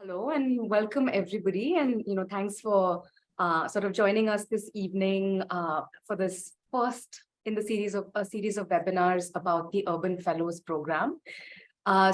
Hello and welcome everybody. And, thanks for sort of joining us this evening for this first in the series of a series of webinars about the Urban Fellows Program. I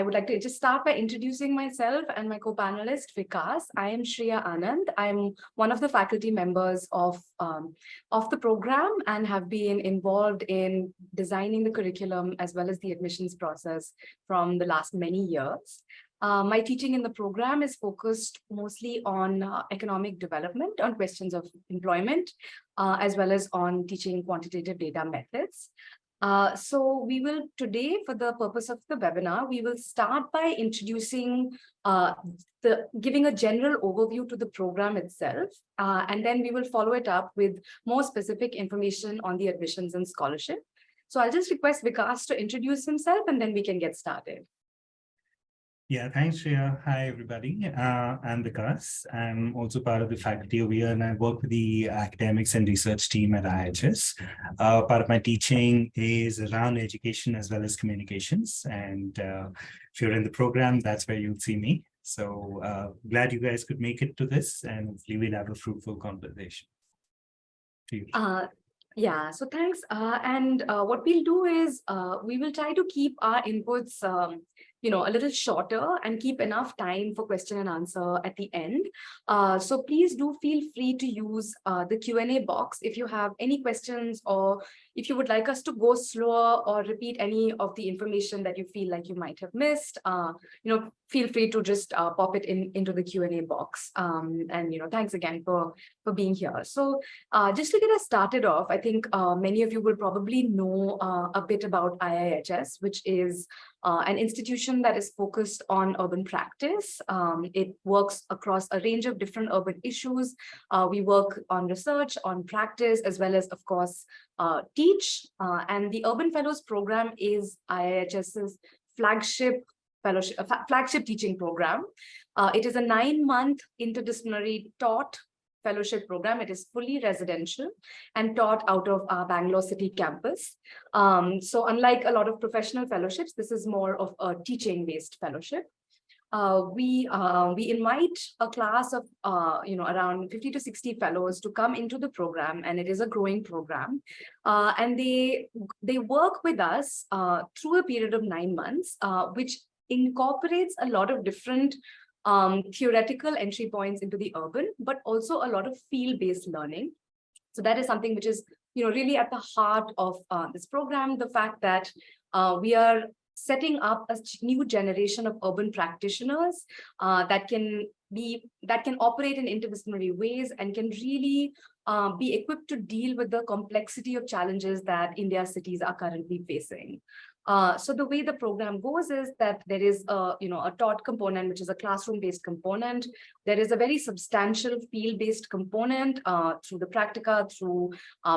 would like to just start by introducing myself and my co-panelist Vikas. I am Shreya Anand. I'm one of the faculty members of the program and have been involved in designing the curriculum as well as the admissions process from the last many years. My teaching in the program is focused mostly on economic development, on questions of employment, as well as on teaching quantitative data methods. So we will today, for the purpose of the webinar, we will start by introducing, giving a general overview to the program itself, and then we will follow it up with more specific information on the admissions and scholarship. So I'll just request Vikas to introduce himself and then we can get started. Yeah, thanks, Shreya. Hi, everybody. I'm Vikas. I'm also part of the faculty over here, and I work with the academics and research team at IIHS. Part of my teaching is around education as well as communications. And if you're in the program, that's where you'll see me. So glad you guys could make it to this, and hopefully we'll have a fruitful conversation. To you. Yeah, so thanks. What we'll do is we will try to keep our inputs a little shorter and keep enough time for question and answer at the end. So please do feel free to use the Q&A box if you have any questions, or if you would like us to go slower or repeat any of the information that you feel like you might have missed. Feel free to just pop it into the Q&A box. Thanks again for being here. So just to get us started off, I think many of you will probably know a bit about IIHS, which is an institution that is focused on urban practice. It works across a range of different urban issues. We work on research, on practice, as well as, of course, teach. And the Urban Fellows Program is IIHS's flagship teaching program. It is a 9-month interdisciplinary taught fellowship program. It is fully residential and taught out of our Bangalore City campus. So unlike a lot of professional fellowships, this is more of a teaching-based fellowship. We invite a class of around 50 to 60 fellows to come into the program, and it is a growing program. And they work with us through a period of 9 months, which incorporates a lot of different theoretical entry points into the urban, but also a lot of field-based learning. So that is something which is really at the heart of this program, the fact that we are setting up a new generation of urban practitioners that can operate in interdisciplinary ways and can really be equipped to deal with the complexity of challenges that India's cities are currently facing. So the way the program goes is that there is a taught component, which is a classroom-based component. There is a very substantial field-based component through the practica, through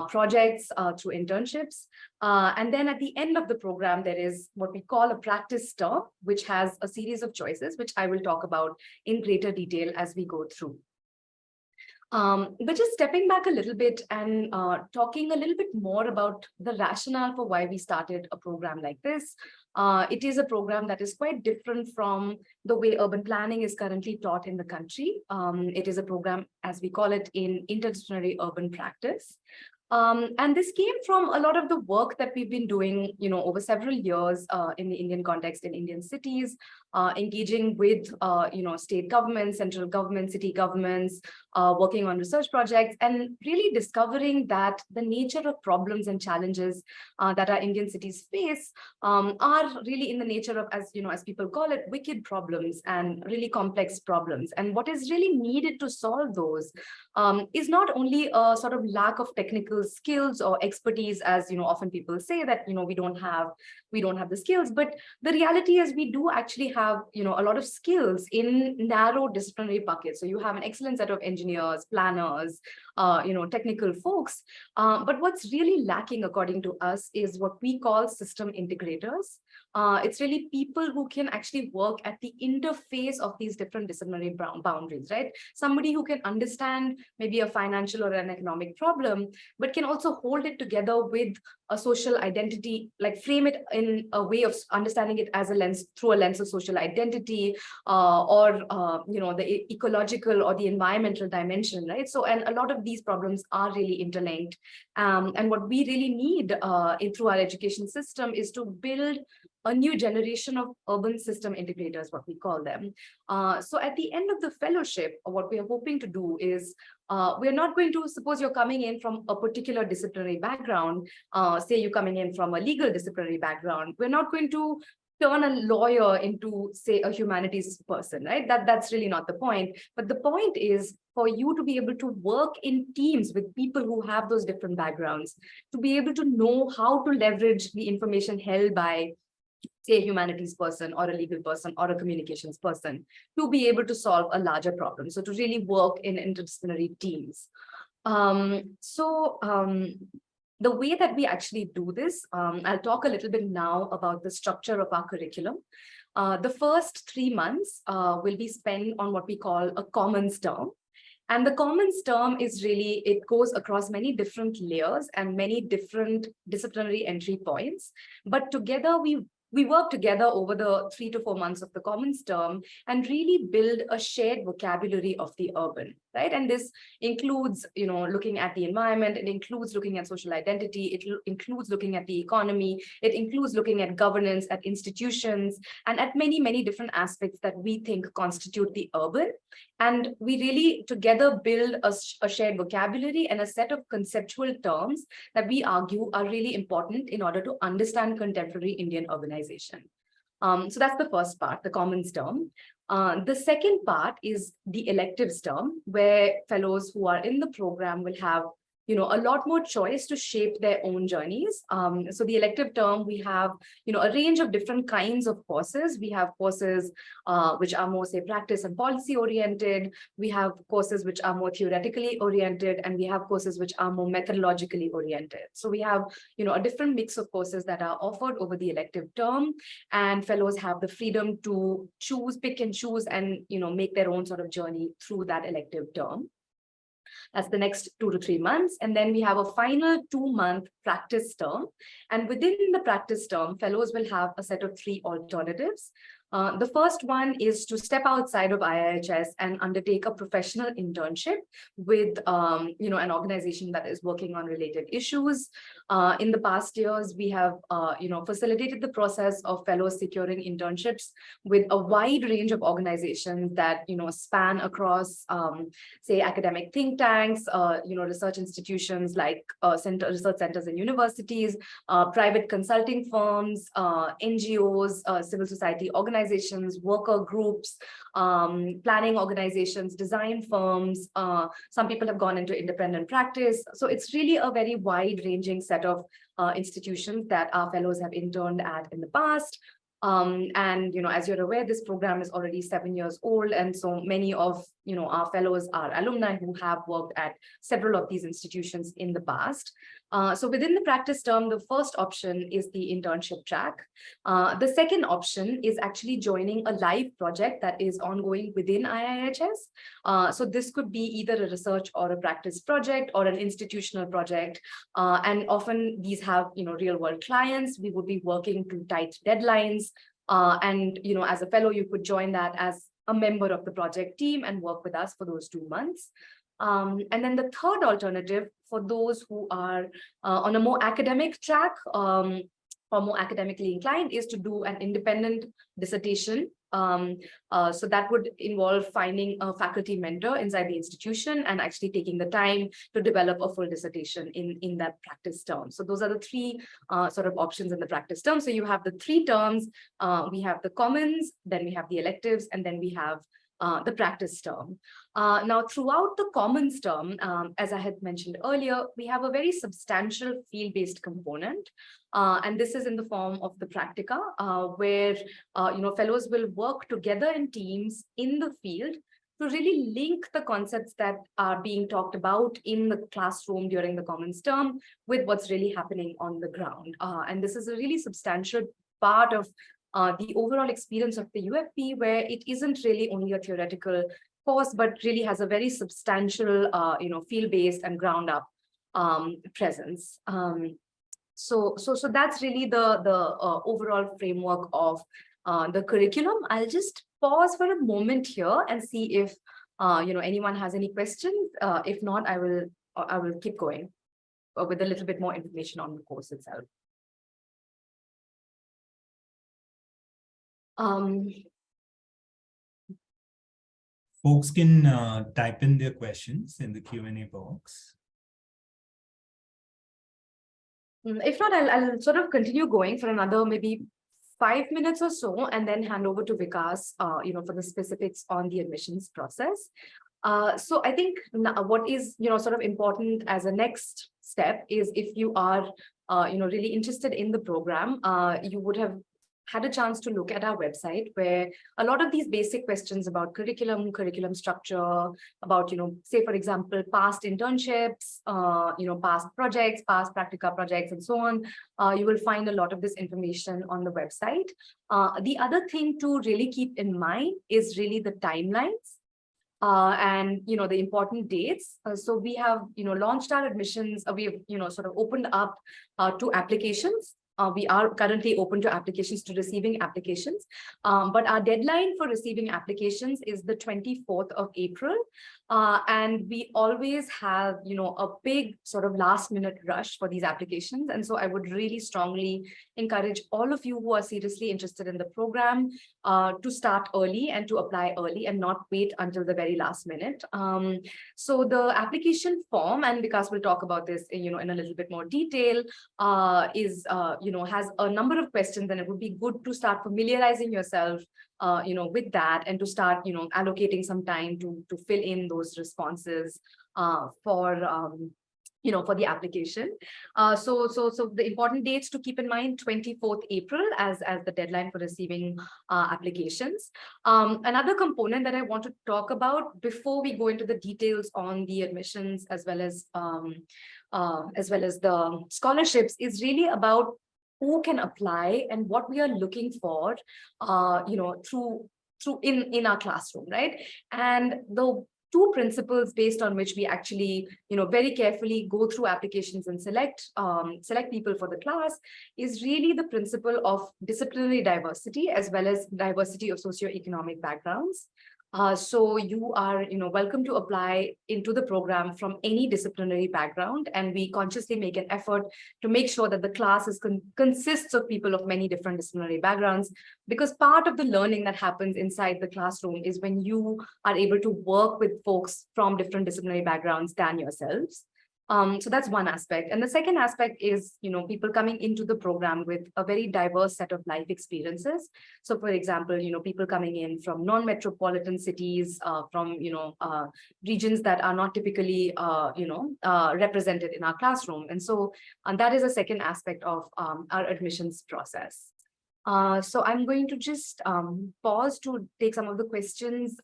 projects, through internships. And then at the end of the program, there is what we call a practice term, which has a series of choices, which I will talk about in greater detail as we go through. But just stepping back a little bit and talking a little bit more about the rationale for why we started a program like this. It is a program that is quite different from the way urban planning is currently taught in the country. It is a program, as we call it, in interdisciplinary urban practice. And this came from a lot of the work that we've been doing, over several years in the Indian context, in Indian cities, engaging with, state governments, central governments, city governments, working on research projects, and really discovering that the nature of problems and challenges that our Indian cities face are really in the nature of, as people call it, wicked problems and really complex problems. And what is really needed to solve those is not only a sort of lack of technical skills or expertise, as often people say that we don't have the skills, but the reality is we do actually have a lot of skills in narrow disciplinary buckets. So you have an excellent set of engineers, planners, technical folks, but what's really lacking, according to us, is what we call system integrators. It's really people who can actually work at the interface of these different disciplinary boundaries, right? Somebody who can understand maybe a financial or an economic problem, but but can also hold it together with a social identity, like frame it in a way of understanding it as a lens, through a lens of social identity, or the ecological or the environmental dimension, right? So, and a lot of these problems are really interlinked. And what we really need through our education system is to build a new generation of urban system integrators, what we call them. So at the end of the fellowship, what we are hoping to do is, we're not going to, suppose you're coming in from a particular disciplinary background, say you're coming in from a legal disciplinary background, we're not going to turn a lawyer into, say, a humanities person, right? That's really not the point. But the point is for you to be able to work in teams with people who have those different backgrounds, to be able to know how to leverage the information held by, say, a humanities person or a legal person or a communications person, to be able to solve a larger problem. So to really work in interdisciplinary teams. The way that we actually do this, I'll talk a little bit now about the structure of our curriculum. The first 3 months will be spent on what we call a commons term. And the commons term is really, it goes across many different layers and many different disciplinary entry points. But together, we work together over the 3 to 4 months of the commons term and really build a shared vocabulary of the urban, right? And this includes, looking at the environment, it includes looking at social identity, it includes looking at the economy, it includes looking at governance, at institutions, and at many, many different aspects that we think constitute the urban. And we really together build a shared vocabulary and a set of conceptual terms that we argue are really important in order to understand contemporary Indian urbanization. So that's the first part, the commons term. The second part is the electives term, where fellows who are in the program will have a lot more choice to shape their own journeys. So the elective term, we have, a range of different kinds of courses. We have courses which are more, say, practice and policy oriented. We have courses which are more theoretically oriented, and we have courses which are more methodologically oriented. So we have, a different mix of courses that are offered over the elective term, and fellows have the freedom to choose, pick and choose, and, make their own sort of journey through that elective term. That's the next 2 to 3 months. And then we have a final 2-month practice term. And within the practice term, fellows will have a set of 3 alternatives. The first one is to step outside of IIHS and undertake a professional internship with, an organization that is working on related issues. In the past years, we have, facilitated the process of fellows securing internships with a wide range of organizations that, span across, say, academic think tanks, research institutions like research centers and universities, private consulting firms, NGOs, civil society organizations, worker groups, planning organizations, design firms. Some people have gone into independent practice. So it's really a very wide-ranging set of institutions that our fellows have interned at in the past. As you're aware, this program is already 7 years old. And so many of, our fellows are alumni who have worked at several of these institutions in the past. So within the practice term, the first option is the internship track. The second option is actually joining a live project that is ongoing within IIHS. So this could be either a research or a practice project or an institutional project. And often these have, real world clients. We would be working to tight deadlines. As a fellow, you could join that as a member of the project team and work with us for those 2 months. And then the third alternative for those who are on a more academic track or more academically inclined is to do an independent dissertation. So that would involve finding a faculty mentor inside the institution and actually taking the time to develop a full dissertation in that practice term. So those are the 3 sort of options in the practice term. So you have the 3 terms, we have the commons, then we have the electives, and then we have the practice term. Now, throughout the commons term, as I had mentioned earlier, we have a very substantial field-based component. And this is in the form of the practica, where fellows will work together in teams in the field to really link the concepts that are being talked about in the classroom during the commons term with what's really happening on the ground. And this is a really substantial part of the overall experience of the UFP, where it isn't really only a theoretical course, but really has a very substantial, field-based and ground-up presence. So that's really the overall framework of the curriculum. I'll just pause for a moment here and see if anyone has any questions. If not, I will keep going with a little bit more information on the course itself. Folks can type in their questions in the Q&A box. If not, I'll sort of continue going for another maybe 5 minutes or so, and then hand over to Vikas, for the specifics on the admissions process. So I think what is, sort of important as a next step is if you are, really interested in the program, you would have had a chance to look at our website, where a lot of these basic questions about curriculum structure, about, say, for example, past internships, past projects, past practica projects, and so on. You will find a lot of this information on the website. The other thing to really keep in mind is really the timelines. And the important dates. So we have launched our admissions. We have sort of opened up to applications. We are currently open to applications, to receiving applications, but our deadline for receiving applications is the 24th of April. And we always have, a big sort of last minute rush for these applications. And so I would really strongly encourage all of you who are seriously interested in the program to start early and to apply early and not wait until the very last minute. So the application form, and Vikas will talk about this, in a little bit more detail, has a number of questions, and it would be good to start familiarizing yourself with that, and to start, allocating some time to fill in those responses for the application. So the important dates to keep in mind: 24th April as the deadline for receiving applications. Another component that I want to talk about before we go into the details on the admissions as well as the scholarships is really about who can apply and what we are looking for, in our classroom, right? And the two principles based on which we actually, very carefully go through applications and select people for the class is really the principle of disciplinary diversity as well as diversity of socioeconomic backgrounds. So you are, welcome to apply into the program from any disciplinary background, and we consciously make an effort to make sure that the class consists of people of many different disciplinary backgrounds, because part of the learning that happens inside the classroom is when you are able to work with folks from different disciplinary backgrounds than yourselves. So that's one aspect. And the second aspect is, people coming into the program with a very diverse set of life experiences. So for example, people coming in from non-metropolitan cities, from, regions that are not typically, represented in our classroom. And so that is a second aspect of our admissions process. So I'm going to just pause to take some of the questions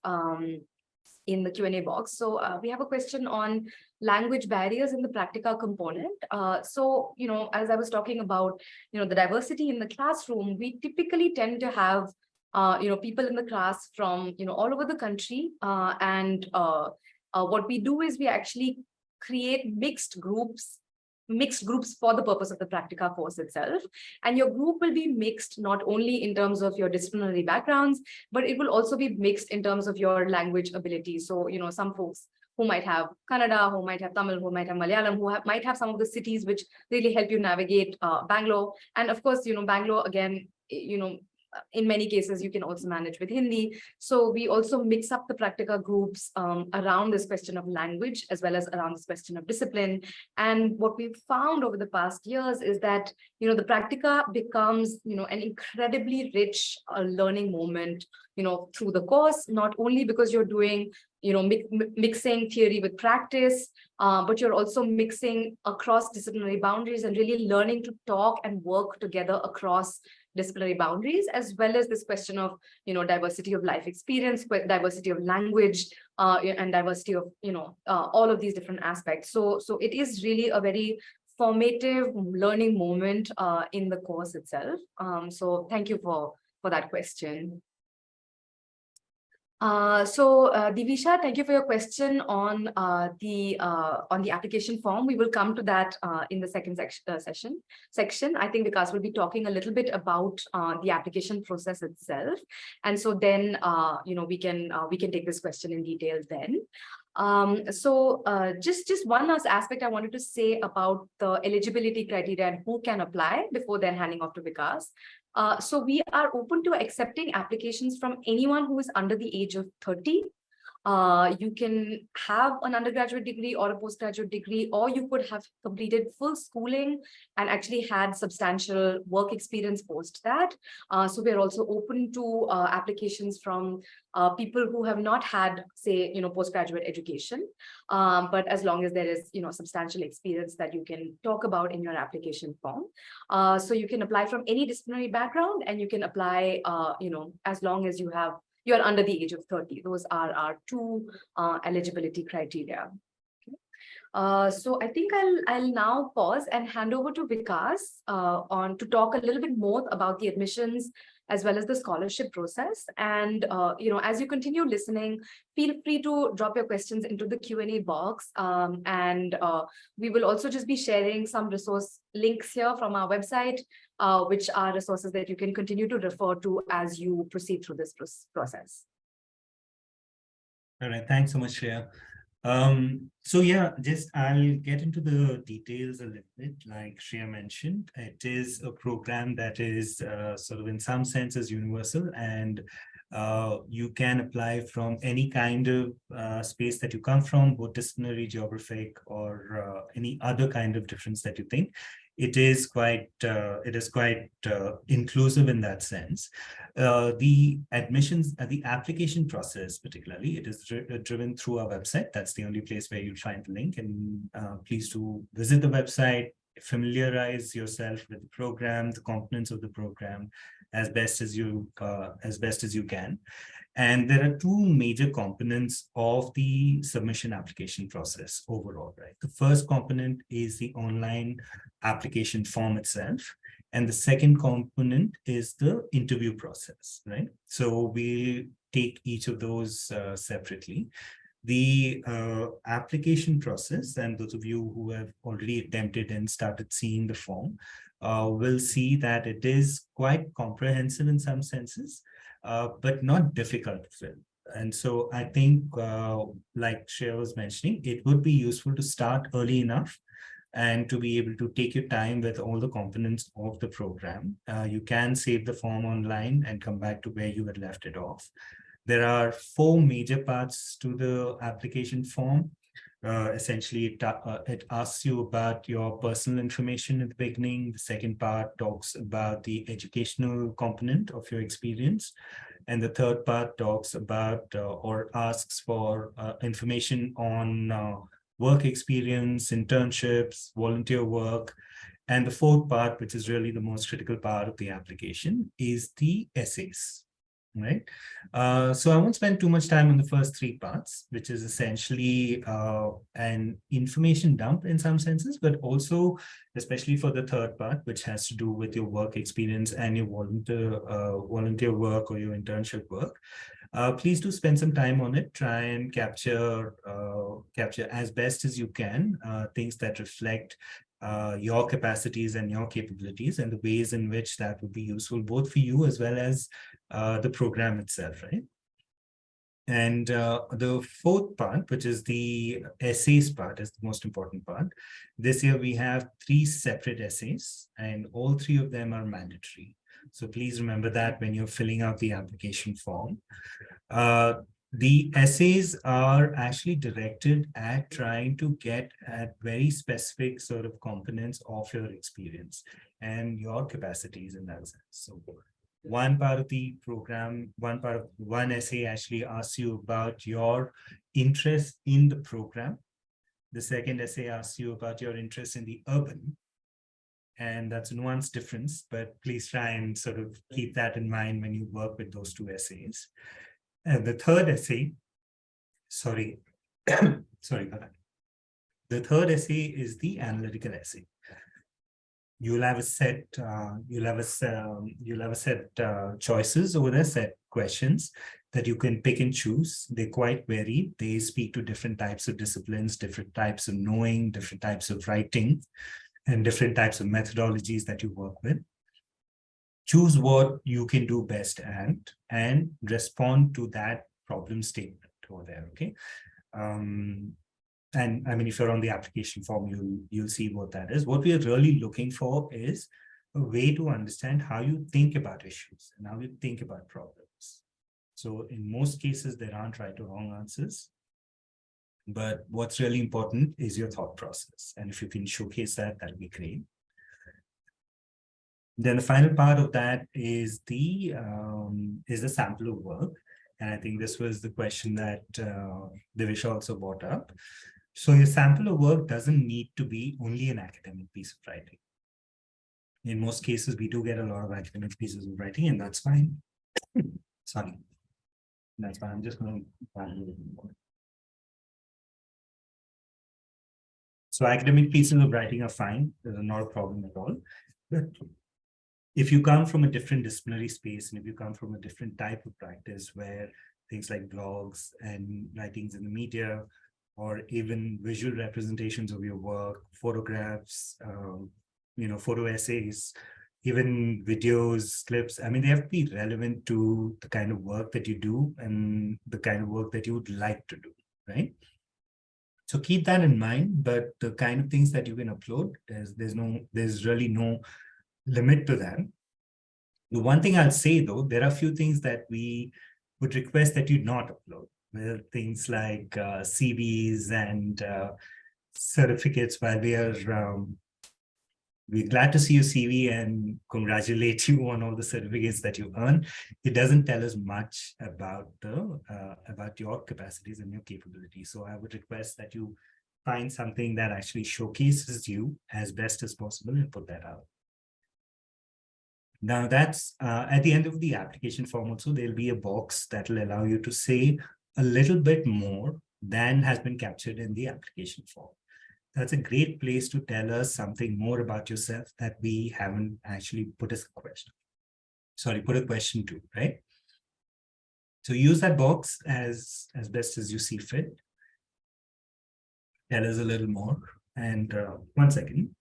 in the Q&A box. So we have a question on language barriers in the practica component. So, as I was talking about, the diversity in the classroom, we typically tend to have, people in the class from, all over the country. And what we do is we actually create mixed groups for the purpose of the practica course itself. And your group will be mixed not only in terms of your disciplinary backgrounds, but it will also be mixed in terms of your language ability. So, some folks who might have Kannada, who might have Tamil, who might have Malayalam, who might have some of the cities which really help you navigate Bangalore. And of course, Bangalore, again, in many cases, you can also manage with Hindi. So we also mix up the practica groups around this question of language, as well as around this question of discipline. And what we've found over the past years is that, the practica becomes, an incredibly rich learning moment, through the course, not only because you're doing, mixing theory with practice, but you're also mixing across disciplinary boundaries and really learning to talk and work together across disciplinary boundaries, as well as this question of, diversity of life experience, diversity of language, and diversity of, all of these different aspects. So it is really a very formative learning moment in the course itself. So thank you for that question. Divisha, thank you for your question on the application form. We will come to that in the second section. I think Vikas will be talking a little bit about the application process itself, and so then we can take this question in detail then. Just one last aspect I wanted to say about the eligibility criteria and who can apply before then handing off to Vikas. So we are open to accepting applications from anyone who is under the age of 30. You can have an undergraduate degree or a postgraduate degree, or you could have completed full schooling and actually had substantial work experience post that. So we're also open to applications from people who have not had, say, postgraduate education, but as long as there is, substantial experience that you can talk about in your application form. So you can apply from any disciplinary background, and you can apply, as long as you're under the age of 30. Those are our two eligibility criteria. So I think I'll now pause and hand over to Vikas to talk a little bit more about the admissions as well as the scholarship process. And as you continue listening, feel free to drop your questions into the Q&A box. And we will also just be sharing some resource links here from our website, which are resources that you can continue to refer to as you proceed through this process. All right, thanks so much, Shreya. So yeah, I'll get into the details a little bit. Like Shreya mentioned, it is a program that is sort of in some senses universal, and you can apply from any kind of space that you come from, both disciplinary, geographic, or any other kind of difference that you think. It is quite inclusive in that sense. The admissions, the application process particularly, it is driven through our website. That's the only place where you'll find the link. And please do visit the website, familiarize yourself with the program, the components of the program, as best as you can. And there are two major components of the submission application process overall, right? The first component is the online application form itself. And the second component is the interview process, right? So we take each of those separately. The application process, and those of you who have already attempted and started seeing the form, will see that it is quite comprehensive in some senses, but not difficult to fill. And so I think, like Shreya was mentioning, it would be useful to start early enough and to be able to take your time with all the components of the program. You can save the form online and come back to where you had left it off. There are 4 major parts to the application form. Essentially, it asks you about your personal information at the beginning. The second part talks about the educational component of your experience. And the third part talks about or asks for information on work experience, internships, volunteer work. And the fourth part, which is really the most critical part of the application, is the essays. Right. So I won't spend too much time on the first 3 parts, which is essentially an information dump in some senses, but also, especially for the third part, which has to do with your work experience and your volunteer work or your internship work. Please do spend some time on it. Try and capture as best as you can things that reflect your capacities and your capabilities, and the ways in which that would be useful both for you as well as the program itself, right? And the fourth part, which is the essays part, is the most important part. This year we have 3 separate essays, and all 3 of them are mandatory. So please remember that when you're filling out the application form. The essays are actually directed at trying to get at very specific sort of components of your experience and your capacities in that sense. So one part of the program, one essay actually asks you about your interest in the program. The second essay asks you about your interest in the urban. And that's a nuanced difference, but please try and sort of keep that in mind when you work with those 2 essays. And the third essay, sorry about that. The third essay is the analytical essay. you'll have a set, choices over there, set questions that you can pick and choose. They're quite varied. They speak to different types of disciplines, different types of knowing, different types of writing, and different types of methodologies that you work with. Choose what you can do best at and respond to that problem statement over there, okay? And I mean, if you're on the application form, you'll see what that is. What we are really looking for is a way to understand how you think about issues and how you think about problems. So in most cases, there aren't right or wrong answers. But what's really important is your thought process. And if you can showcase that, that'll be great. Then the final part of that is the sample of work. And I think this was the question that Divish also brought up. So your sample of work doesn't need to be only an academic piece of writing. In most cases, we do get a lot of academic pieces of writing, and that's fine. Sorry. That's fine. I'm just going to. So academic pieces of writing are fine. There's not a problem at all. But if you come from a different disciplinary space, and if you come from a different type of practice where things like blogs and writings in the media, or even visual representations of your work, photographs, photo essays, even videos, clips, I mean, they have to be relevant to the kind of work that you do and the kind of work that you would like to do, right? So keep that in mind, but the kind of things that you can upload, there's really no limit to that. The one thing I'll say though, there are a few things that we would request that you not upload. Well, things like CVs and certificates. While we're glad to see your CV and congratulate you on all the certificates that you earn, it doesn't tell us much about your capacities and your capabilities. So I would request that you find something that actually showcases you as best as possible and put that out. Now that's at the end of the application form also, there'll be a box that will allow you to say a little bit more than has been captured in the application form. That's a great place to tell us something more about yourself that we haven't actually put as a question. Put a question to, right? So use that box as best as you see fit. Tell us a little more. And 1 second.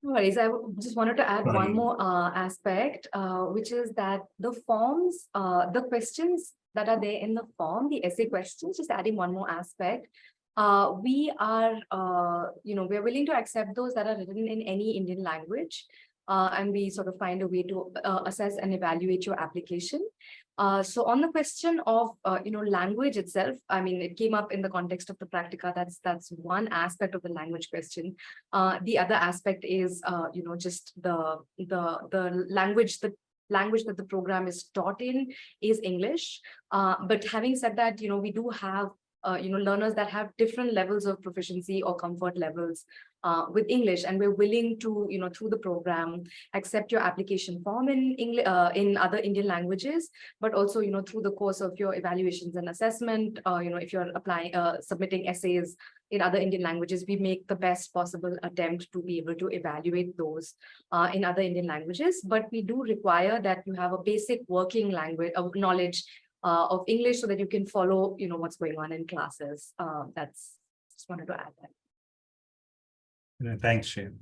No worries. I just wanted to add one more aspect, which is that the forms, the questions that are there in the form, the essay questions, just adding one more aspect. We are, we're willing to accept those that are written in any Indian language. And we sort of find a way to assess and evaluate your application. So on the question of, language itself, I mean, it came up in the context of the practica. That's one aspect of the language question. The other aspect is, just the language, language that the program is taught in is English. But having said that, we do have learners that have different levels of proficiency or comfort levels with English, and we're willing to, through the program, accept your application form in English, in other Indian languages, but also, through the course of your evaluations and assessment, if you're applying, submitting essays in other Indian languages, we make the best possible attempt to be able to evaluate those in other Indian languages. But we do require that you have a basic working language knowledge of English so that you can follow, what's going on in classes. That's just wanted to add that. Thanks, Shiv.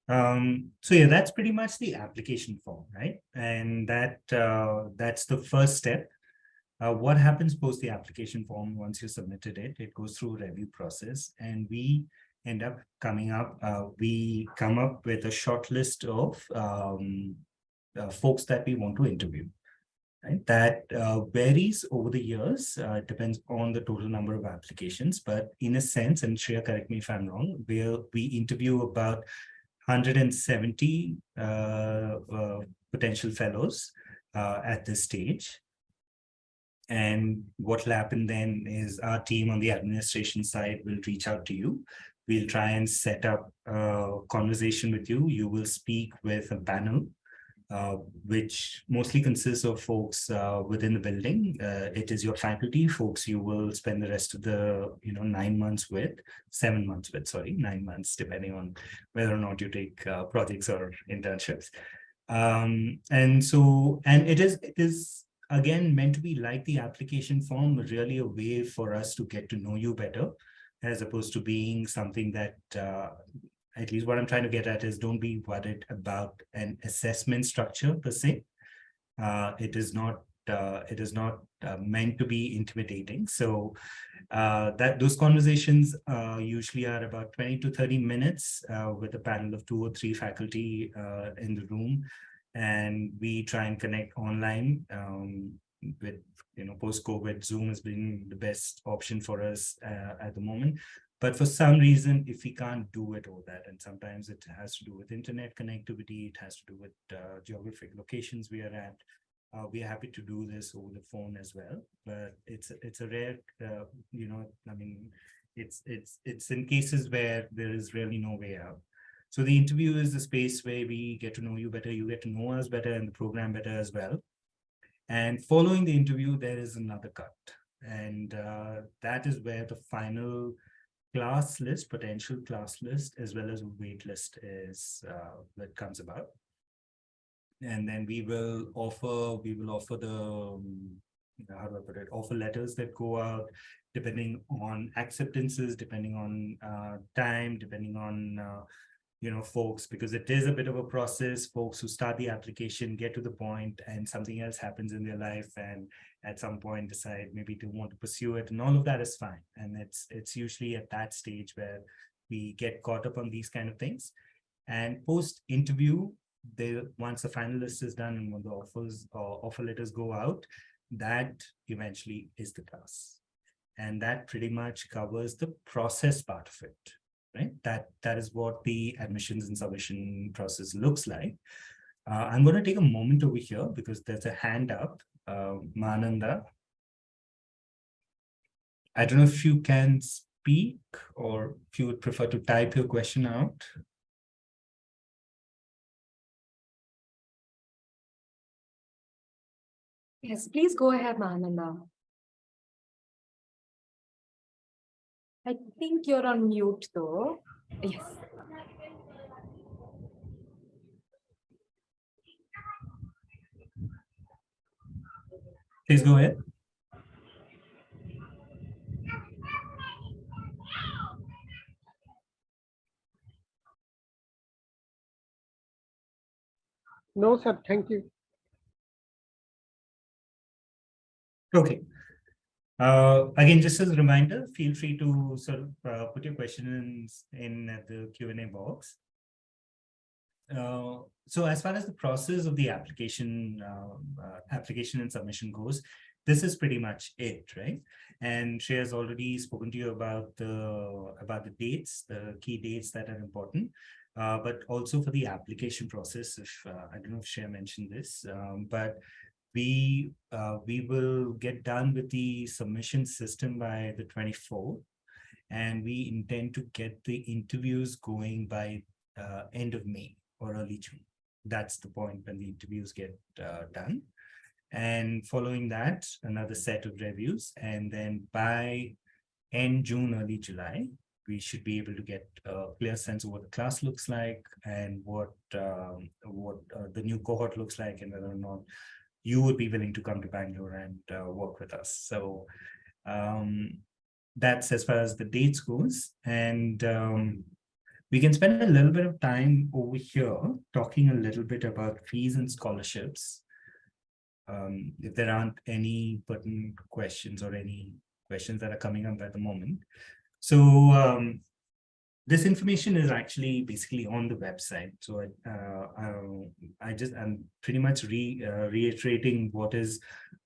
So yeah, that's pretty much the application form, right? And that's the first step. What happens post the application form once you submitted it? It goes through a review process, and we end up we come up with a short list of folks that we want to interview. Right? That varies over the years. It depends on the total number of applications, but in a sense, and Shreya, correct me if I'm wrong, we interview about 170 potential fellows at this stage. And what will happen then is our team on the administration side will reach out to you. We'll try and set up a conversation with you. You will speak with a panel which mostly consists of folks within the building. It is your faculty, folks you will spend the rest of the 9 months with, 7 months with, sorry, 9 months, depending on whether or not you take projects or internships. And it is again meant to be like the application form, really a way for us to get to know you better, as opposed to being something that at least what I'm trying to get at is don't be worried about an assessment structure per se. It is not meant to be intimidating. So that those conversations usually are about 20 to 30 minutes with a panel of 2 or 3 faculty in the room. And we try and connect online with, post-COVID, Zoom has been the best option for us at the moment. But for some reason, if we can't do it all that, and sometimes it has to do with internet connectivity, it has to do with geographic locations we are at, we are happy to do this over the phone as well. But it's a rare, it's in cases where there is really no way out. So the interview is the space where we get to know you better, you get to know us better and the program better as well. And following the interview, there is another cut. And that is where the final class list, potential class list, as well as wait list is that comes about. And then we will offer the how do I put it, offer letters that go out depending on acceptances, depending on time, depending on folks, because it is a bit of a process. Folks who start the application get to the point and something else happens in their life, and at some point decide maybe to want to pursue it, and all of that is fine. And it's usually at that stage where we get caught up on these kind of things. And post interview, once the final list is done and when the offer letters go out, that eventually is the class, and that pretty much covers the process part of it. Right? That is what the admissions and submission process looks like. I'm going to take a moment over here because there's a hand up. Mananda, I don't know if you can speak or if you would prefer to type your question out. Yes, please go ahead, Mahananda. I think you're on mute though. Yes. Please go ahead. No, sir. Thank you. Okay. Again, just as a reminder, feel free to sort of put your questions in the Q&A box. So as far as the process of the application and submission goes, this is pretty much it, right? And Shreya has already spoken to you about the dates, the key dates that are important, but also for the application process. If I don't know if Shreya mentioned this, but we will get done with the submission system by the 24th, and we intend to get the interviews going by end of May or early June. That's the point when the interviews get done. And following that, another set of reviews. And then by end June, early July, we should be able to get a clear sense of what the class looks like and what the new cohort looks like, and whether or not you would be willing to come to Bangalore and work with us. So that's as far as the dates goes. And we can spend a little bit of time over here talking a little bit about fees and scholarships. If there aren't any pertinent questions or any questions that are coming up at the moment. So this information is actually basically on the website. So I'm pretty much reiterating what is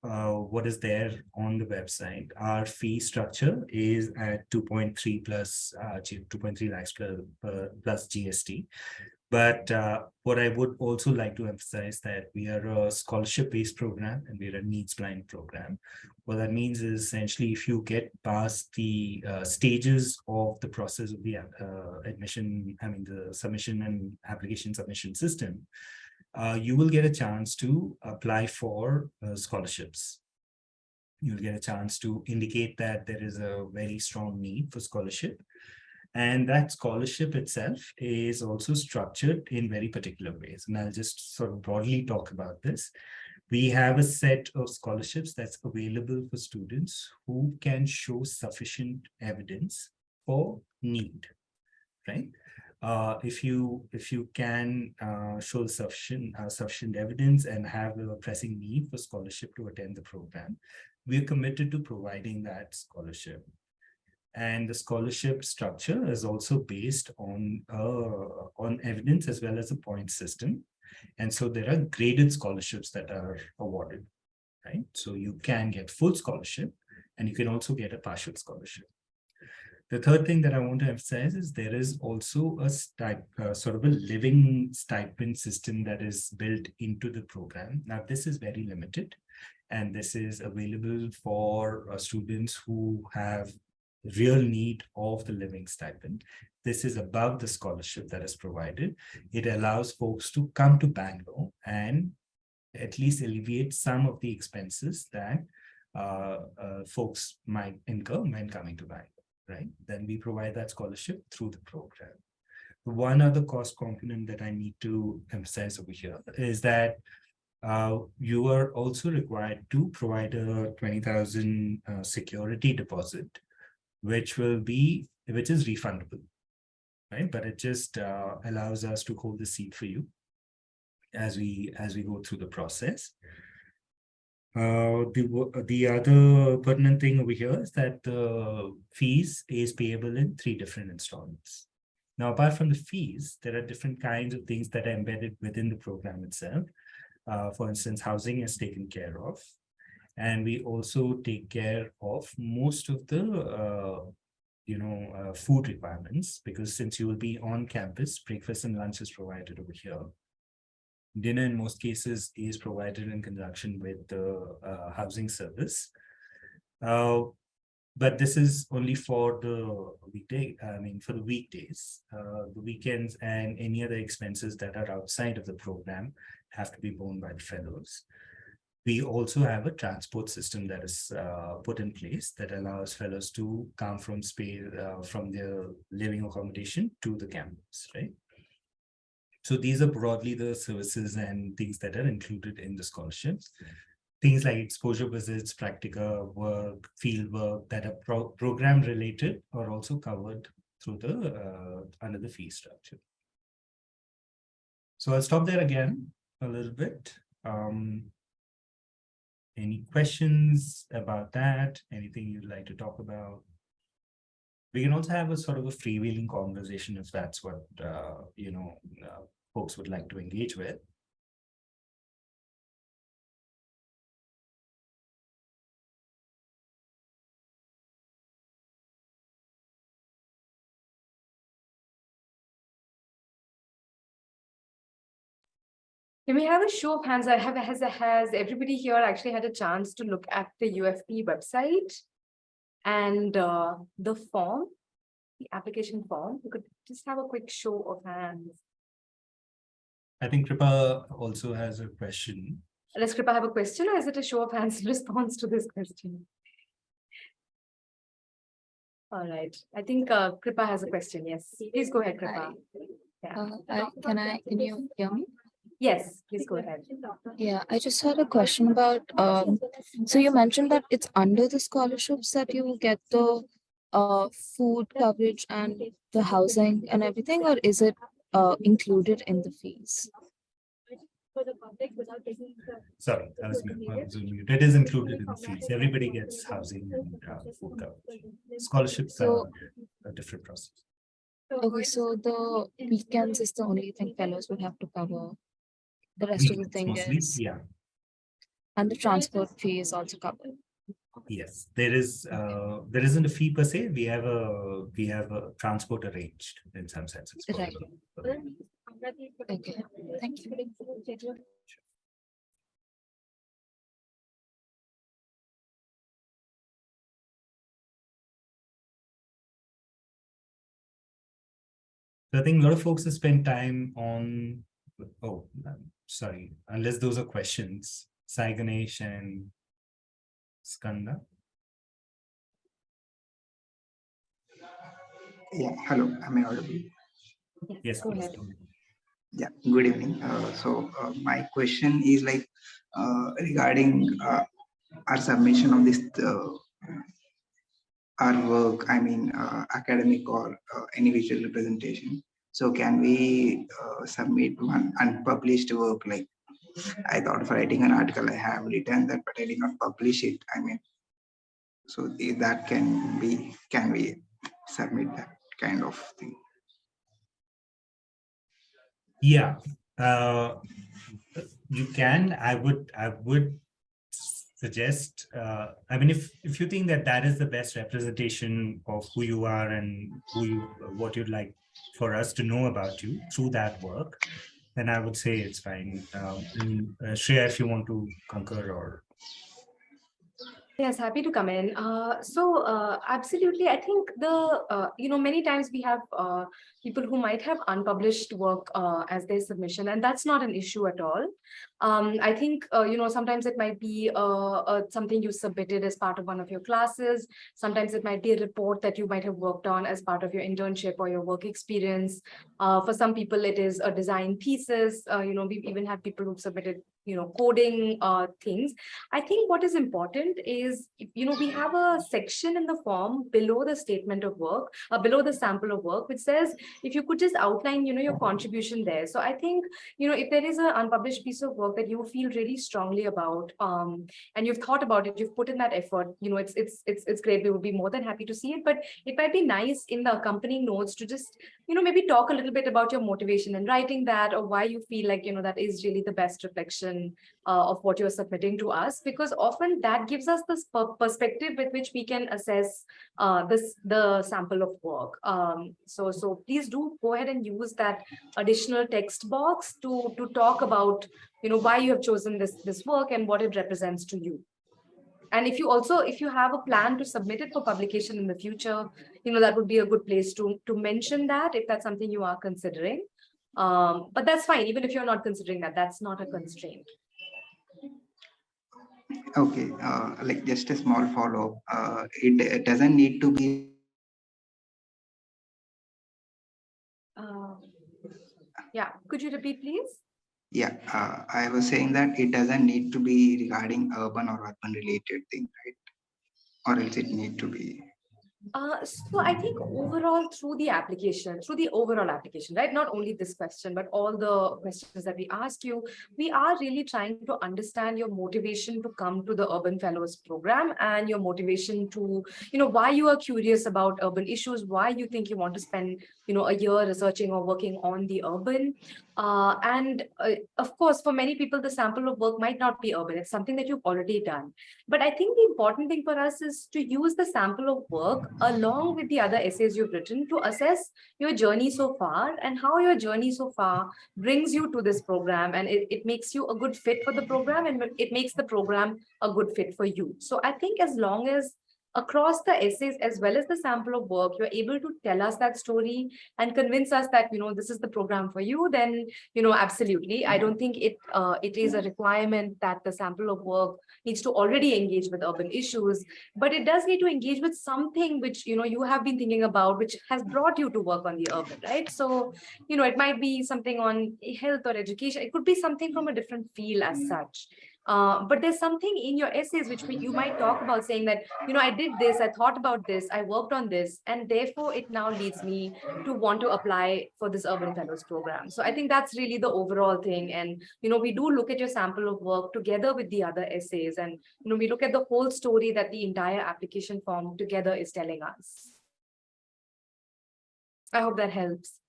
there on the website. Our fee structure is at 2.3 plus 2.3 lakhs plus GST. But what I would also like to emphasize that we are a scholarship-based program and we're a needs-blind program. What that means is essentially if you get past the stages of the process of the the submission and application submission system, you will get a chance to apply for scholarships. You'll get a chance to indicate that there is a very strong need for scholarship. And that scholarship itself is also structured in very particular ways. And I'll just sort of broadly talk about this. We have a set of scholarships that's available for students who can show sufficient evidence for need, right? If you can show sufficient evidence and have a pressing need for scholarship to attend the program, we're committed to providing that scholarship. And the scholarship structure is also based on evidence as well as a point system. And so there are graded scholarships that are awarded, right? So you can get full scholarship and you can also get a partial scholarship. The third thing that I want to emphasize is there is also a sort of a living stipend system that is built into the program. Now, this is very limited, and this is available for students who have real need of the living stipend. This is above the scholarship that is provided. It allows folks to come to Bangalore and at least alleviate some of the expenses that folks might incur when coming to Bangalore. Right? Then we provide that scholarship through the program. One other cost component that I need to emphasize over here is that you are also required to provide a 20,000 security deposit, which is refundable, right? But it just allows us to hold the seat for you as we go through the process. The other pertinent thing over here is that the fees is payable in 3 different installments. Now, apart from the fees, there are different kinds of things that are embedded within the program itself. For instance, housing is taken care of. And we also take care of most of the food requirements, because since you will be on campus, breakfast and lunch is provided over here. Dinner in most cases is provided in conjunction with the housing service. But this is only for the for the weekdays. The weekends and any other expenses that are outside of the program have to be borne by the fellows. We also have a transport system that is put in place that allows fellows to come from their living accommodation to the campus, right? So these are broadly the services and things that are included in the scholarships. Things like exposure visits, practical work, field work that are program related are also covered through the under the fee structure. So I'll stop there again a little bit. Any questions about that? Anything you'd like to talk about? We can also have a sort of a freewheeling conversation if that's what folks would like to engage with. Can we have a show of hands? Has everybody here actually had a chance to look at the UFP website and the form, the application form? We could just have a quick show of hands. I think Kripa also has a question. Does Kripa have a question, or is it a show of hands in response to this question? All right. I think Kripa has a question. Yes. Please go ahead, Kripa. Yeah. Can you hear me? Yes, please go ahead. Yeah, I just had a question about, so you mentioned that it's under the scholarships that you get the food coverage and the housing and everything, or is it included in the fees? Sorry, I was mute. It is included in the fees. Everybody gets housing and food coverage. Scholarships are a different process. Okay, so the weekends is the only thing fellows would have to cover. The rest of the thing is, yeah. And the transport fee is also covered. Yes, there isn't a fee per se. We have a transport arranged in some senses. Right. Okay, thank you. So I think a lot of folks have spent time on, sorry, unless those are questions. Sai Ganesh and Skanda. Yeah, hello, am I audible? Yes, go please. ahead. Yeah, good evening. My question is like regarding our submission of this our work. I mean, academic or any visual representation. So, can we submit one unpublished work? Like, I thought of writing an article, I have written that, but I did not publish it. I mean, so that can we submit that kind of thing? Yeah, you can. I would suggest. I mean, if you think that that is the best representation of who you are and what you'd like for us to know about you through that work, then I would say it's fine. Shreya, if you want to concur or. Yes, happy to come in. Absolutely, I think many times we have people who might have unpublished work as their submission, and that's not an issue at all. I think, sometimes it might be something you submitted as part of one of your classes. Sometimes it might be a report that you might have worked on as part of your internship or your work experience. For some people, it is a design thesis. We've even had people who've submitted, coding things. I think what is important is, we have a section in the form below the statement of work, below the sample of work, which says, if you could just outline, your contribution there. So I think, if there is an unpublished piece of work that you feel really strongly about, and you've thought about it, you've put in that effort, it's great. We would be more than happy to see it, but it might be nice in the accompanying notes to just, maybe talk a little bit about your motivation in writing that, or why you feel like, that is really the best reflection of what you're submitting to us, because often that gives us this perspective with which we can assess the sample of work. So please do go ahead and use that additional text box to talk about, why you have chosen this work and what it represents to you. And if you have a plan to submit it for publication in the future, that would be a good place to mention that, if that's something you are considering. But that's fine. Even if you're not considering that, that's not a constraint. Okay, like just a small follow-up. It doesn't need to be. Yeah, could you repeat, please? Yeah, I was saying that it doesn't need to be regarding urban or urban related thing, right? Or else it need to be. So I think overall through the overall application, right? Not only this question, but all the questions that we ask you, we are really trying to understand your motivation to come to the Urban Fellows program, and your motivation to, why you are curious about urban issues, why you think you want to spend, a year researching or working on the urban. And of course, for many people, the sample of work might not be urban. It's something that you've already done. But I think the important thing for us is to use the sample of work along with the other essays you've written to assess your journey so far, and how your journey so far brings you to this program, and it makes you a good fit for the program, and it makes the program a good fit for you. So I think as long as across the essays as well as the sample of work, you're able to tell us that story and convince us that, this is the program for you, then, absolutely. I don't think it is a requirement that the sample of work needs to already engage with urban issues, but it does need to engage with something which, you have been thinking about, which has brought you to work on the urban, right? So, it might be something on health or education. It could be something from a different field as such. But there's something in your essays which you might talk about, saying that, I did this, I thought about this, I worked on this, and therefore it now leads me to want to apply for this Urban Fellows program. So I think that's really the overall thing. And, we do look at your sample of work together with the other essays, and, we look at the whole story that the entire application form together is telling us. I hope that helps.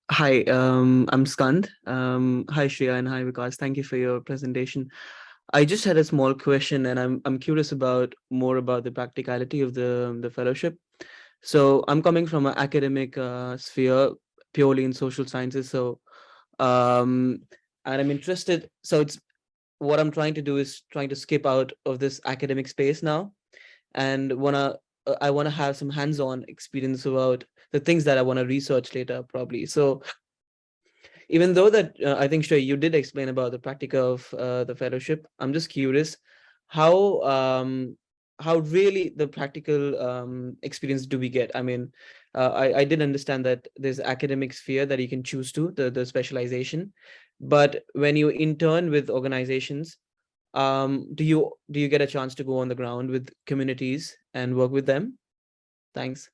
Hi, I'm Skand. Hi, Shreya, and hi, Vikas. Thank you for your presentation. I just had a small question, and I'm curious about more about the practicality of the fellowship. So I'm coming from an academic sphere, purely in social sciences. So, and I'm interested. So it's what I'm trying to do is trying to skip out of this academic space now, and wanna I want to have some hands-on experience about the things that I want to research later, probably. So even though that I think, Shay, you did explain about the practice of the fellowship, I'm just curious how really the practical experience do we get? I mean, I did understand that there's academic sphere that you can choose to the specialization, but when you intern with organizations, do you get a chance to go on the ground with communities and work with them? Thanks.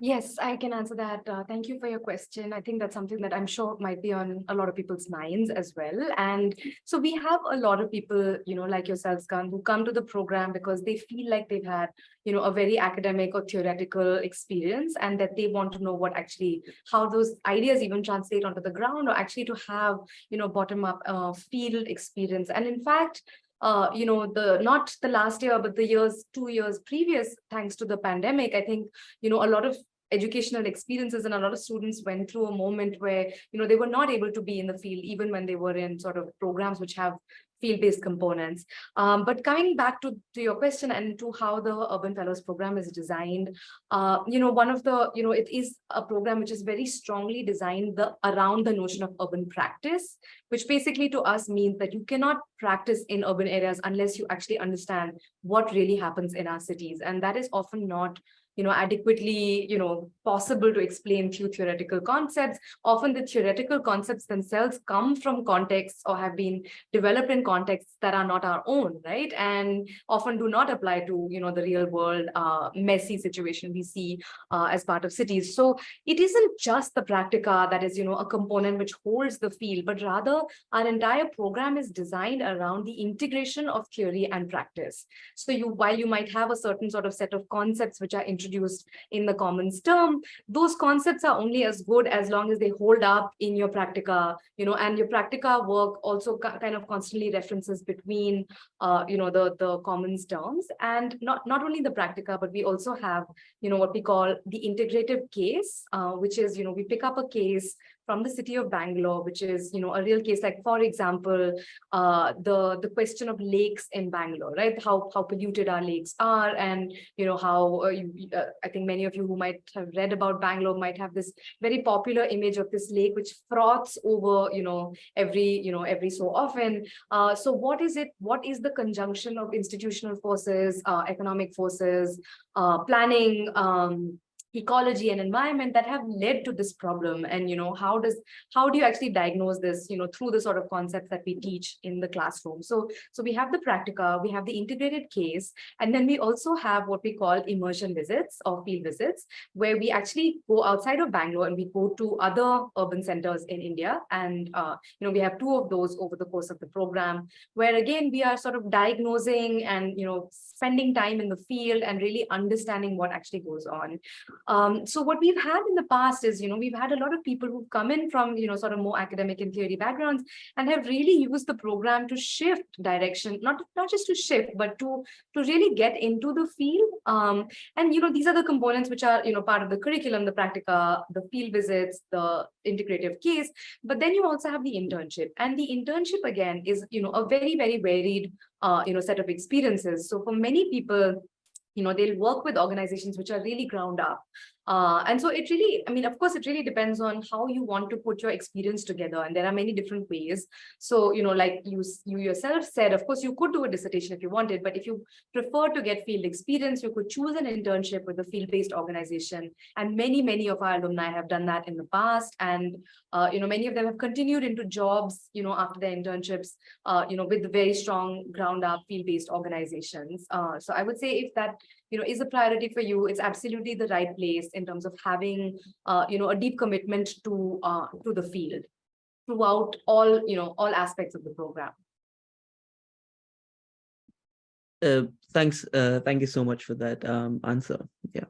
Yes, I can answer that. Thank you for your question. I think that's something that I'm sure might be on a lot of people's minds as well. And so we have a lot of people, like yourselves, Khan, who come to the program because they feel like they've had, a very academic or theoretical experience, and that they want to know how those ideas even translate onto the ground, or actually to have, bottom up field experience. And in fact, not the last year, but the 2 years previous, thanks to the pandemic, I think, a lot of educational experiences and a lot of students went through a moment where, they were not able to be in the field, even when they were in sort of programs which have field-based components. But coming back to your question and to how the Urban Fellows program is designed, one of the, it is a program which is very strongly designed around the notion of urban practice, which basically to us means that you cannot practice in urban areas unless you actually understand what really happens in our cities. And that is often not adequately, possible to explain through theoretical concepts. Often the theoretical concepts themselves come from contexts or have been developed in contexts that are not our own, right? And often do not apply to, the real world messy situation we see as part of cities. So it isn't just the practica that is, a component which holds the field, but rather our entire program is designed around the integration of theory and practice. So while you might have a certain sort of set of concepts which are introduced in the commons term, those concepts are only as good as long as they hold up in your practica, and your practica work also kind of constantly references between, the commons terms. And not only the practica, but we also have, what we call the integrative case, which is, we pick up a case from the city of Bangalore, which is, a real case, like, for example, the question of lakes in Bangalore, right? How polluted our lakes are, and, how I think many of you who might have read about Bangalore might have this very popular image of this lake which froths over, every so often. So what is it? What is the conjunction of institutional forces, economic forces, planning, ecology and environment that have led to this problem? And how do you actually diagnose this through the sort of concepts that we teach in the classroom? So we have the practica, we have the integrated case, and then we also have what we call immersion visits or field visits, where we actually go outside of Bangalore and we go to other urban centers in India. And we have 2 of those over the course of the program, where again we are sort of diagnosing and spending time in the field and really understanding what actually goes on. So what we've had in the past is, we've had a lot of people who've come in from, sort of more academic and theory backgrounds and have really used the program to shift direction, not just to shift, but to really get into the field. And, these are the components which are, part of the curriculum, the practica, the field visits, the integrative case, but then you also have the internship. And the internship, again, is, a very, very varied, set of experiences. So for many people, they'll work with organizations which are really ground up. And so it really, of course, it really depends on how you want to put your experience together. And there are many different ways. So, like you yourself said, of course, you could do a dissertation if you wanted, but if you prefer to get field experience, you could choose an internship with a field-based organization. And many, many of our alumni have done that in the past. And, many of them have continued into jobs, after their internships, with very strong ground up field-based organizations. So I would say if that, is a priority for you, it's absolutely the right place in terms of having, a deep commitment to the field throughout all aspects of the program. Thanks. Thank you so much for that answer. Yeah.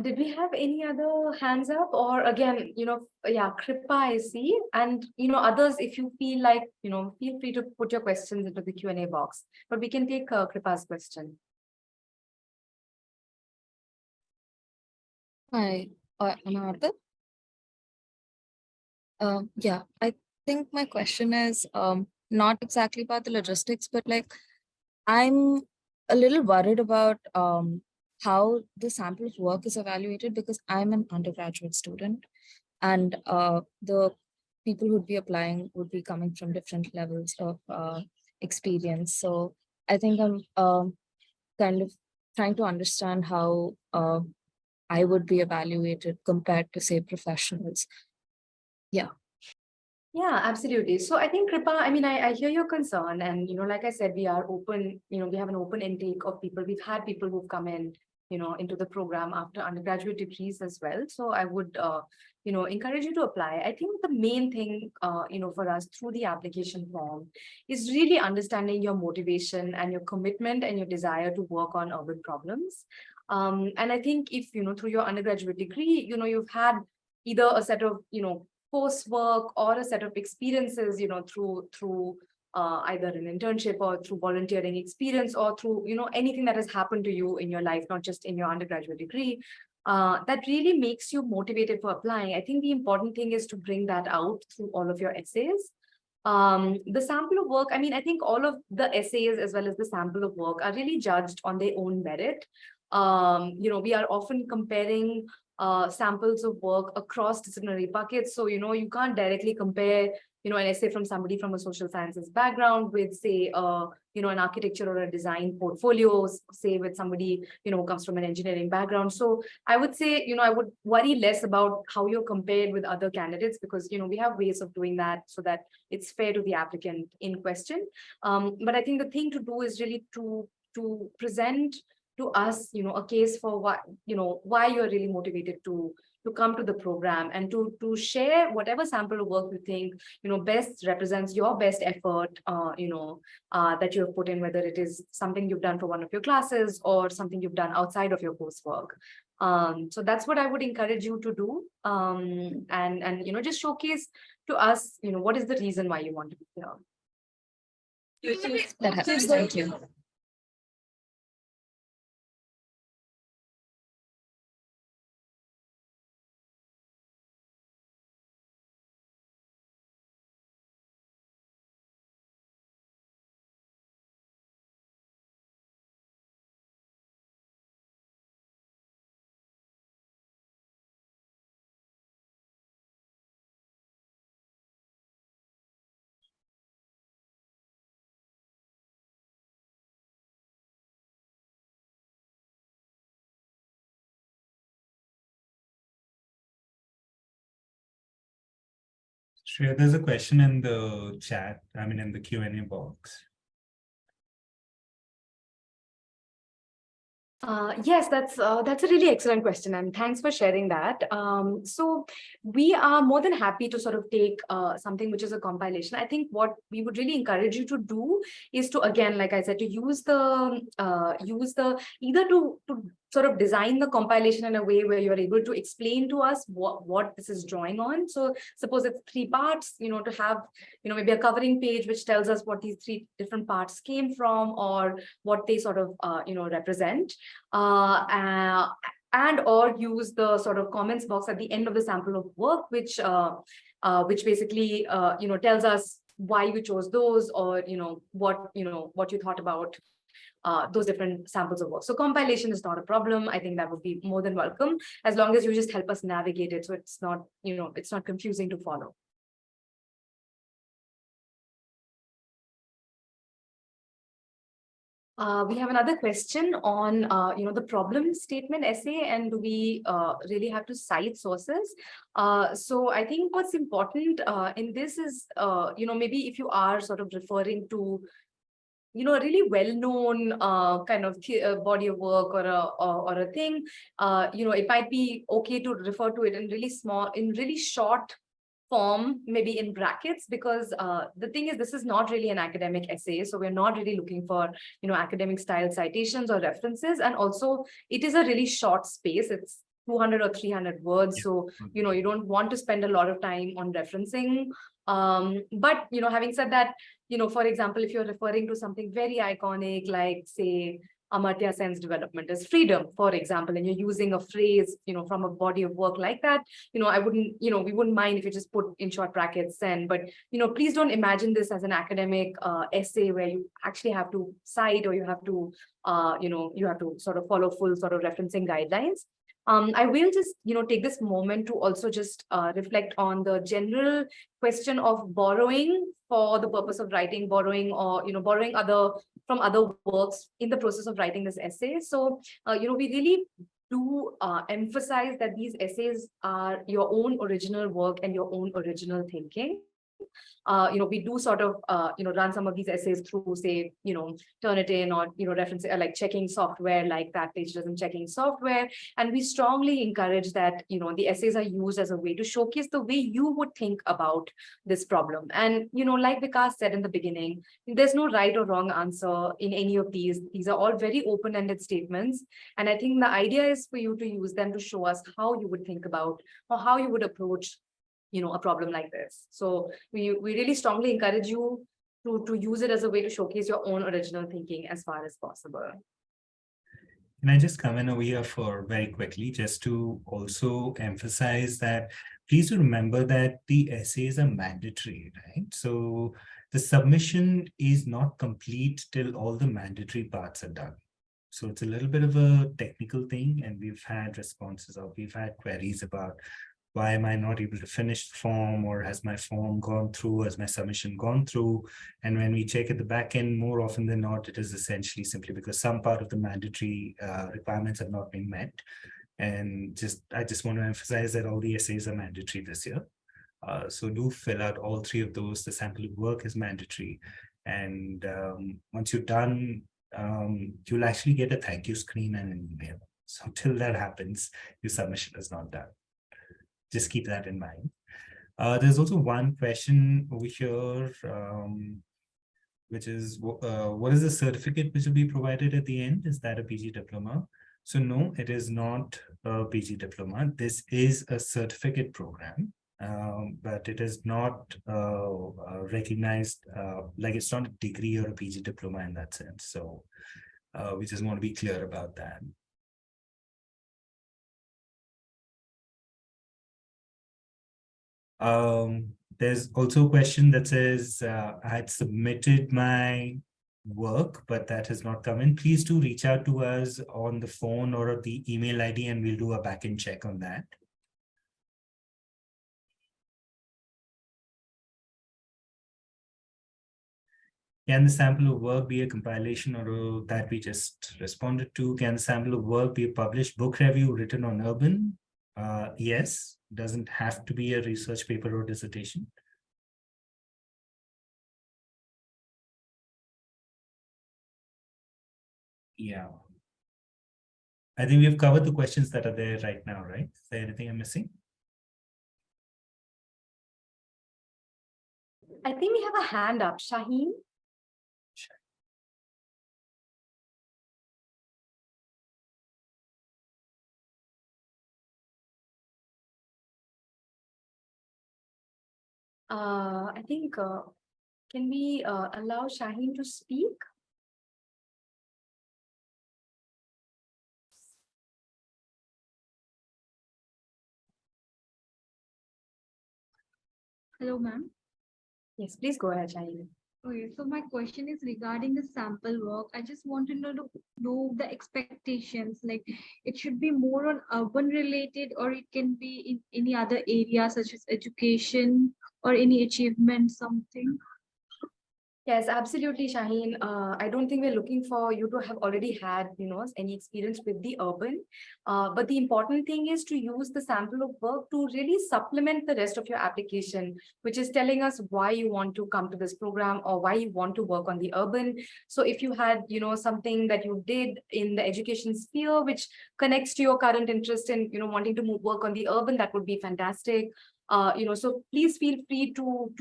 Did we have any other hands up? Or again, yeah, Kripa, I see. And, others, if you feel like, feel free to put your questions into the Q&A box. But we can take Kripa's question. Hi, am I audible? Yeah, I think my question is not exactly about the logistics, but like I'm a little worried about how the sample of work is evaluated because I'm an undergraduate student and the people who'd be applying would be coming from different levels of experience. So I think I'm kind of trying to understand how I would be evaluated compared to, say, professionals. Yeah. Yeah, absolutely. So I think, Kripa, I mean, I hear your concern, and like I said, we are open, we have an open intake of people. We've had people who've come in, into the program after undergraduate degrees as well. So I would, encourage you to apply. I think the main thing, for us through the application form is really understanding your motivation and your commitment and your desire to work on urban problems. And I think if, through your undergraduate degree, you've had either a set of, coursework or a set of experiences, through either an internship or through volunteering experience or through, anything that has happened to you in your life, not just in your undergraduate degree, that really makes you motivated for applying. I think the important thing is to bring that out through all of your essays. The sample of work, I mean, I think all of the essays as well as the sample of work are really judged on their own merit. We are often comparing samples of work across disciplinary buckets. So, you can't directly compare, an essay from somebody from a social sciences background with, say, an architecture or a design portfolio, say with somebody, who comes from an engineering background. So I would say, I would worry less about how you're compared with other candidates because, we have ways of doing that so that it's fair to the applicant in question. But I think the thing to do is really to present to us, a case for why you're really motivated to come to the program and to share whatever sample of work you think, best represents your best effort, that you have put in, whether it is something you've done for one of your classes or something you've done outside of your coursework. So that's what I would encourage you to do. And just showcase to us, what is the reason why you want to be here. That helps. Thank you. Shreya, there's a question in the chat, I mean, in the Q&A box. Yes, that's a really excellent question, and thanks for sharing that. So we are more than happy to sort of take something which is a compilation. I think what we would really encourage you to do is to, again, like I said, to use the either to sort of design the compilation in a way where you're able to explain to us what this is drawing on. So suppose it's 3 parts, to have, maybe a covering page which tells us what these 3 different parts came from or what they sort of, represent. And or use the sort of comments box at the end of the sample of work, which basically, tells us why you chose those or, what you thought about those different samples of work. So compilation is not a problem. I think that would be more than welcome, as long as you just help us navigate it. So it's not, it's not confusing to follow. We have another question on, the problem statement essay, and do we really have to cite sources? So I think what's important in this is, maybe if you are sort of referring to, a really well-known kind of body of work or a thing, it might be okay to refer to it in really short form, maybe in brackets, because the thing is, this is not really an academic essay. So we're not really looking for, academic style citations or references. And also it is a really short space. It's 200 or 300 words. So, you don't want to spend a lot of time on referencing. But, having said that, for example, if you're referring to something very iconic, like say, Amartya Sen's development is freedom, for example, and you're using a phrase, from a body of work like that, I wouldn't, we wouldn't mind if you just put in short brackets Sen, but, please don't imagine this as an academic essay where you actually have to cite or you have to, you have to sort of follow full sort of referencing guidelines. I will just, take this moment to also just reflect on the general question of borrowing for the purpose of writing, borrowing or, borrowing from other works in the process of writing this essay. So, we really do emphasize that these essays are your own original work and your own original thinking. We do sort of, run some of these essays through, say, Turnitin or, reference like checking software like that plagiarism checking software. And we strongly encourage that, the essays are used as a way to showcase the way you would think about this problem. And, like Vikas said in the beginning, there's no right or wrong answer in any of these. These are all very open-ended statements. And I think the idea is for you to use them to show us how you would think about or how you would approach a problem like this. So we really strongly encourage you to use it as a way to showcase your own original thinking as far as possible. Can I just come in over here for very quickly, just to also emphasize that please do remember that the essays are mandatory, right? So the submission is not complete till all the mandatory parts are done. So it's a little bit of a technical thing, and we've had responses or we've had queries about why am I not able to finish the form, or has my form gone through, has my submission gone through? And when we check at the back end, more often than not, it is essentially simply because some part of the mandatory requirements have not been met. And I just want to emphasize that all the essays are mandatory this year. So do fill out all three of those. The sample of work is mandatory. And once you're done, you'll actually get a thank you screen and an email. So till that happens, your submission is not done. Just keep that in mind. There's also one question over here, which is, what is the certificate which will be provided at the end? Is that a PG diploma? So no, it is not a PG diploma. This is a certificate program, but it is not recognized, like it's not a degree or a PG diploma in that sense. So we just want to be clear about that. There's also a question that says, I had submitted my work, but that has not come in. Please do reach out to us on the phone or the email ID, and we'll do a back-end check on that. Can the sample of work be a compilation or that we just responded to? Can the sample of work be a published book review written on Urban? Yes, doesn't have to be a research paper or dissertation. Yeah. I think we've covered the questions that are there right now, right? Is there anything I'm missing? I think we have a hand up, Shaheen. I think, can we allow Shaheen to speak? Hello, ma'am. Yes, please go ahead, Shaheen. Okay, so my question is regarding the sample work. I just want to know the expectations, like it should be more on urban related, or it can be in any other area such as education or any achievement, something. Yes, absolutely, Shaheen. I don't think we're looking for you to have already had, any experience with the urban. But the important thing is to use the sample of work to really supplement the rest of your application, which is telling us why you want to come to this program or why you want to work on the urban. So if you had, something that you did in the education sphere, which connects to your current interest in, wanting to work on the urban, that would be fantastic. So please feel free to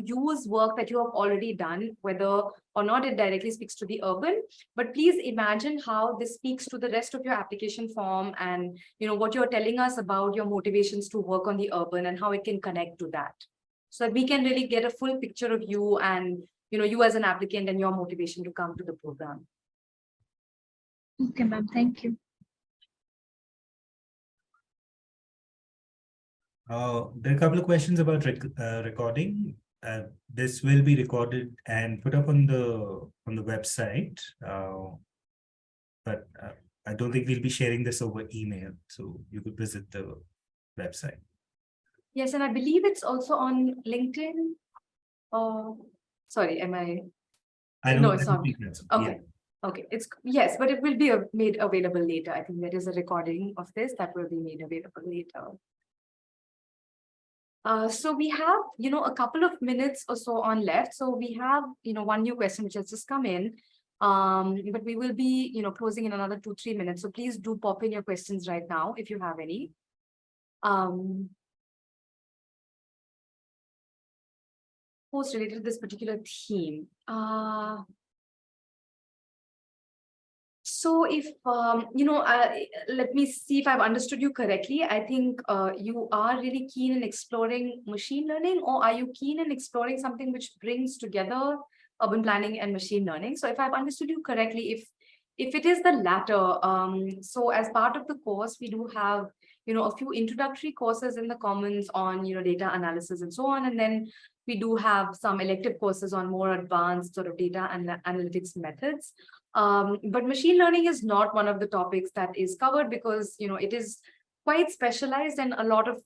use work that you have already done, whether or not it directly speaks to the urban, but please imagine how this speaks to the rest of your application form and, what you're telling us about your motivations to work on the urban and how it can connect to that. So that we can really get a full picture of you and, you as an applicant and your motivation to come to the program. Okay, ma'am. Thank you. There are a couple of questions about recording. This will be recorded and put up on the website, but I don't think we'll be sharing this over email, so you could visit the website. Yes, and I believe it's also on LinkedIn. Sorry, am I? I No, don't it's not. think that's- Okay. yeah. Okay, it's yes, but it will be made available later. I think there is a recording of this that will be made available later. So we have, a couple of minutes or so on left. So we have, one new question which has just come in. But we will be, closing in another 2-3 minutes. So please do pop in your questions right now if you have any. Post related to this particular theme. So if, let me see if I've understood you correctly. I think you are really keen in exploring machine learning, or are you keen in exploring something which brings together urban planning and machine learning? So if I've understood you correctly, if it is the latter, so as part of the course, we do have, a few introductory courses in the commons on, data analysis and so on. And then we do have some elective courses on more advanced sort of data and analytics methods. But machine learning is not one of the topics that is covered because, it is quite specialized, and a lot of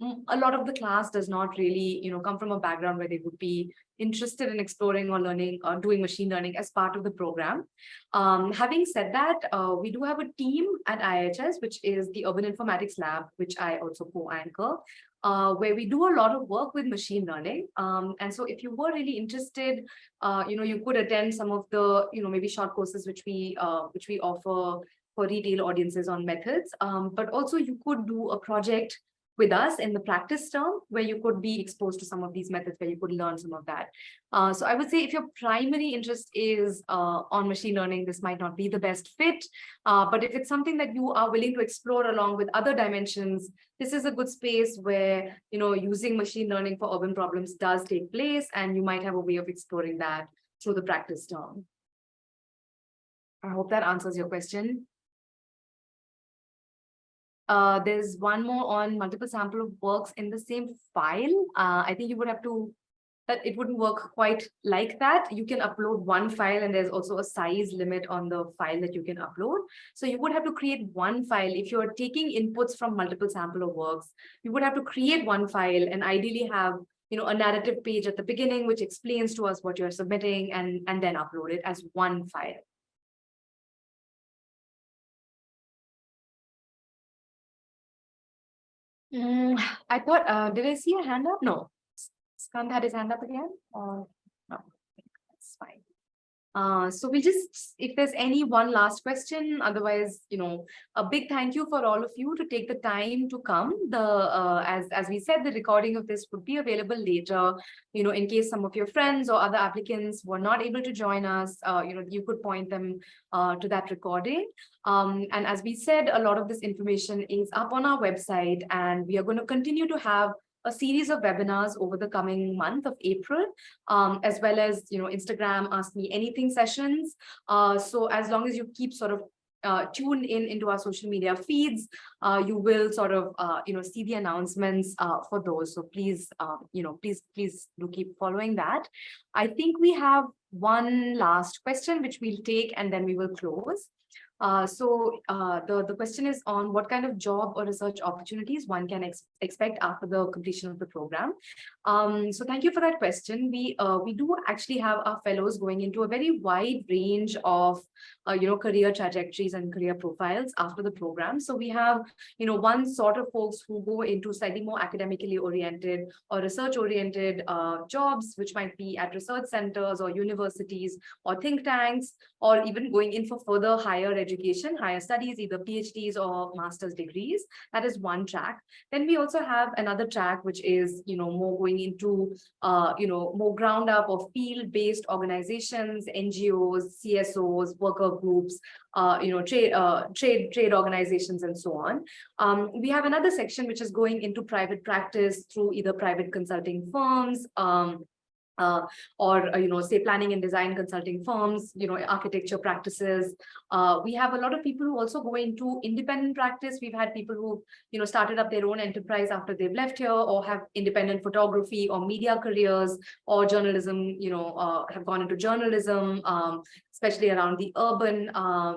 the class does not really, come from a background where they would be interested in exploring or learning or doing machine learning as part of the program. Having said that, we do have a team at IIHS, which is the Urban Informatics Lab, which I also co-anchor, where we do a lot of work with machine learning. And so if you were really interested, you could attend some of the, maybe short courses which we offer for retail audiences on methods. But also you could do a project with us in the practice term where you could be exposed to some of these methods, where you could learn some of that. So I would say if your primary interest is on machine learning, this might not be the best fit. But if it's something that you are willing to explore along with other dimensions, this is a good space where, using machine learning for urban problems does take place, and you might have a way of exploring that through the practice term. I hope that answers your question. There's one more on multiple sample of works in the same file. I think you would have to, that it wouldn't work quite like that. You can upload one file, and there's also a size limit on the file that you can upload. So you would have to create one file. If you're taking inputs from multiple sample of works, you would have to create one file and ideally have, a narrative page at the beginning, which explains to us what you're submitting, and then upload it as one file. I thought, did I see a hand up? No. Skand had his hand up again? Or no, that's fine. So we just, if there's any one last question, otherwise, a big thank you for all of you to take the time to come. As we said, the recording of this would be available later, in case some of your friends or other applicants were not able to join us, you could point them to that recording. And as we said, a lot of this information is up on our website, and we are going to continue to have a series of webinars over the coming month of April, as well as, Instagram Ask Me Anything sessions. So as long as you keep sort of tuned into our social media feeds, you will sort of, see the announcements for those. So please, please do keep following that. I think we have one last question, which we'll take, and then we will close. So the question is on what kind of job or research opportunities one can expect after the completion of the program. So thank you for that question. We do actually have our fellows going into a very wide range of career trajectories and career profiles after the program. So we have one sort of folks who go into slightly more academically oriented or research oriented jobs, which might be at research centers or universities or think tanks, or even going in for further higher education, higher studies, either PhDs or master's degrees. That is one track. Then we also have another track, which is, more going into, more ground up or field-based organizations, NGOs, CSOs, worker groups, trade organizations, and so on. We have another section which is going into private practice through either private consulting firms, or say planning and design consulting firms, architecture practices. We have a lot of people who also go into independent practice. We've had people who started up their own enterprise after they've left here, or have independent photography or media careers, or journalism, have gone into journalism, especially around the urban.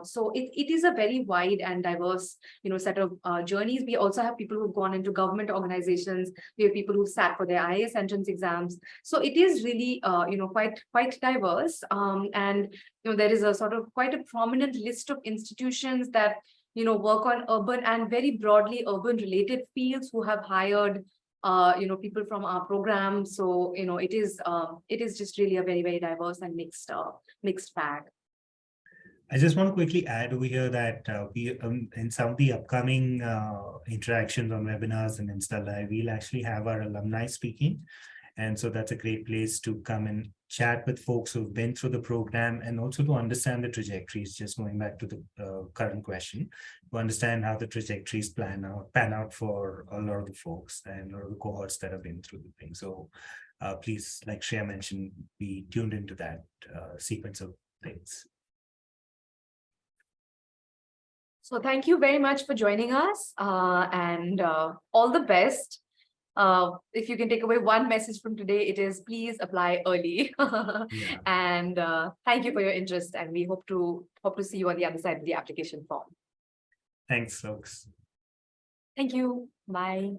So it is a very wide and diverse set of journeys. We also have people who've gone into government organizations. We have people who've sat for their IIHS entrance exams. So it is really quite diverse, and there is a sort of quite a prominent list of institutions that work on urban and very broadly urban related fields, who have hired people from our program. So it is just really a very, very diverse and mixed bag. I just want to quickly add over here that we in some of the upcoming interactions on webinars and Insta Live, we'll actually have our alumni speaking. And so that's a great place to come and chat with folks who've been through the program, and also to understand the trajectories, just going back to the current question, to understand how the trajectories pan out for a lot of the folks and a lot of the cohorts that have been through the thing. So please, like Shreya mentioned, be tuned into that sequence of things. So thank you very much for joining us, and all the best. If you can take away one message from today, it is please apply early. Yeah. And thank you for your interest, and we hope to see you on the other side of the application form. Thanks, folks. Thank you. Bye.